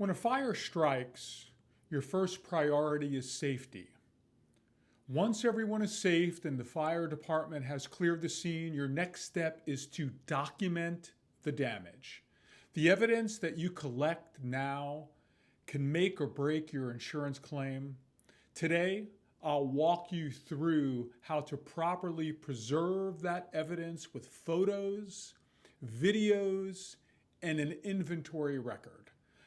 When a fire strikes, your first priority is safety. Once everyone is safe and the fire department has cleared the scene, your next step is to document the damage. The evidence that you collect now can make or break your insurance claim. Today, I'll walk you through how to properly preserve that evidence with photos, videos, and an inventory record.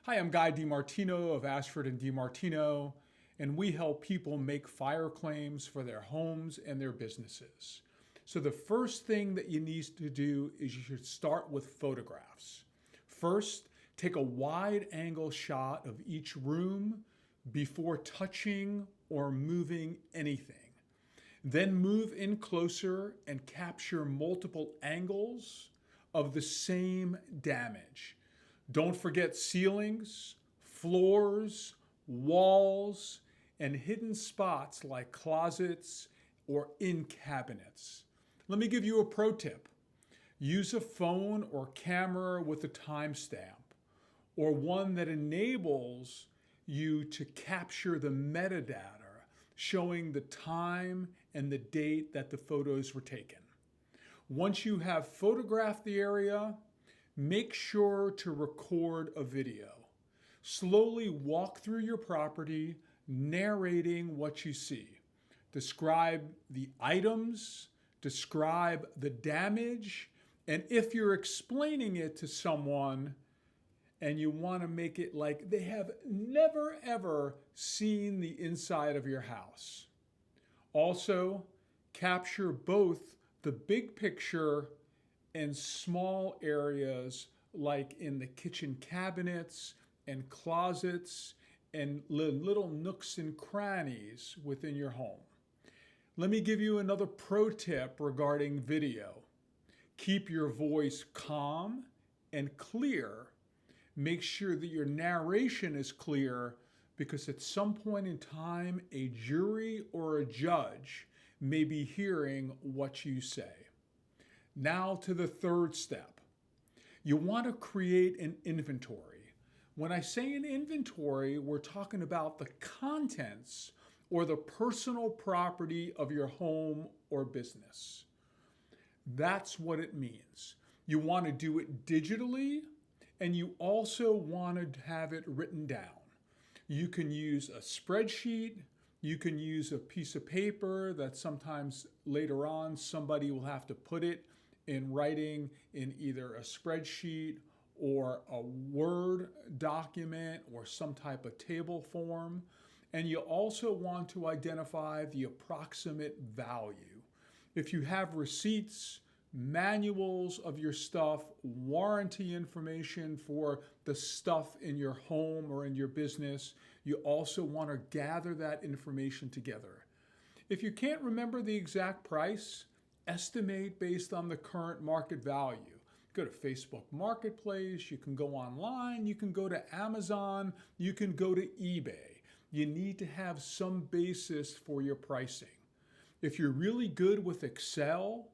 Hi, I'm Guy DiMartino of Ashford and DiMartino, and we help people make fire claims for their homes and their businesses. So the first thing that you need to do is you should start with photographs. First, take a wide angle shot of each room before touching or moving anything. Then move in closer and capture multiple angles of the same damage. Don't forget ceilings, floors, walls, and hidden spots like closets or in cabinets. Let me give you a pro tip. Use a phone or camera with a timestamp, or one that enables you to capture the metadata showing the time and the date that the photos were taken. Once you have photographed the area, make sure to record a video. Slowly walk through your property, narrating what you see. Describe the items, describe the damage, and if you're explaining it to someone and you want to make it like they have never ever seen the inside of your house. Also, capture both the big picture and small areas like in the kitchen cabinets and closets and little nooks and crannies within your home. Let me give you another pro tip regarding video. Keep your voice calm and clear. Make sure that your narration is clear because at some point in time, a jury or a judge may be hearing what you say. Now to the third step. You want to create an inventory. When I say an inventory, we're talking about the contents or the personal property of your home or business. That's what it means. You want to do it digitally, and you also want to have it written down. You can use a spreadsheet. You can use a piece of paper that sometimes later on somebody will have to put it in writing in either a spreadsheet or a Word document or some type of table form. And you also want to identify the approximate value. If you have receipts, manuals of your stuff, warranty information for the stuff in your home or in your business, you also want to gather that information together. If you can't remember the exact price, estimate based on the current market value. Go to Facebook Marketplace, you can go online, you can go to Amazon, you can go to eBay. You need to have some basis for your pricing. If you're really good with Excel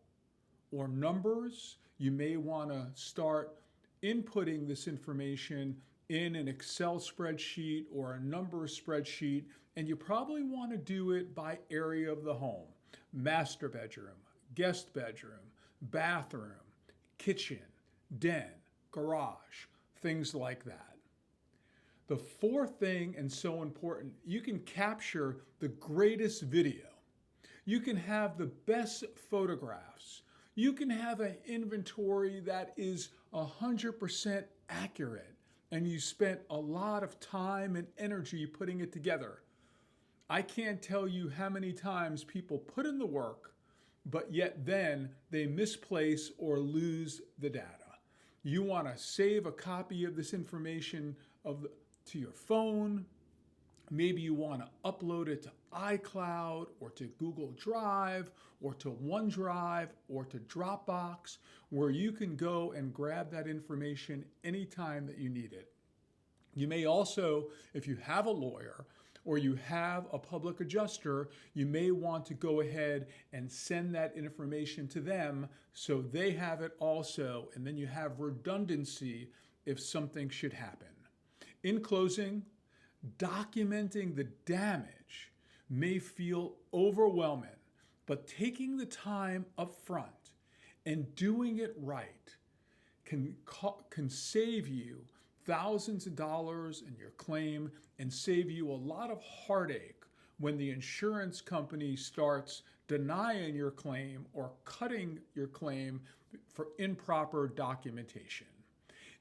or numbers, you may want to start inputting this information in an Excel spreadsheet or a number spreadsheet, and you probably want to do it by area of the home. Master bedroom, guest bedroom, bathroom, kitchen, den, garage, things like that. The fourth thing, and so important, you can capture the greatest video. You can have the best photographs. You can have an inventory that is 100% accurate, and you spent a lot of time and energy putting it together. I can't tell you how many times people put in the work, but yet then they misplace or lose the data. You want to save a copy of this information to your phone. Maybe you want to upload it to iCloud or to Google Drive or to OneDrive or to Dropbox, where you can go and grab that information anytime that you need it. You may also, if you have a lawyer or you have a public adjuster, you may want to go ahead and send that information to them so they have it also, and then you have redundancy if something should happen. In closing, documenting the damage may feel overwhelming, but taking the time up front and doing it right can save you thousands of dollars in your claim and save you a lot of heartache when the insurance company starts denying your claim or cutting your claim for improper documentation.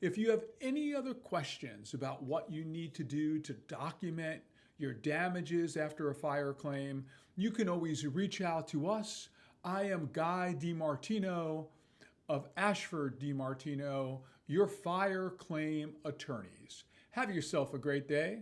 If you have any other questions about what you need to do to document your damages after a fire claim, you can always reach out to us. I am Guy DiMartino of Ashford DiMartino, your fire claim attorneys. Have yourself a great day.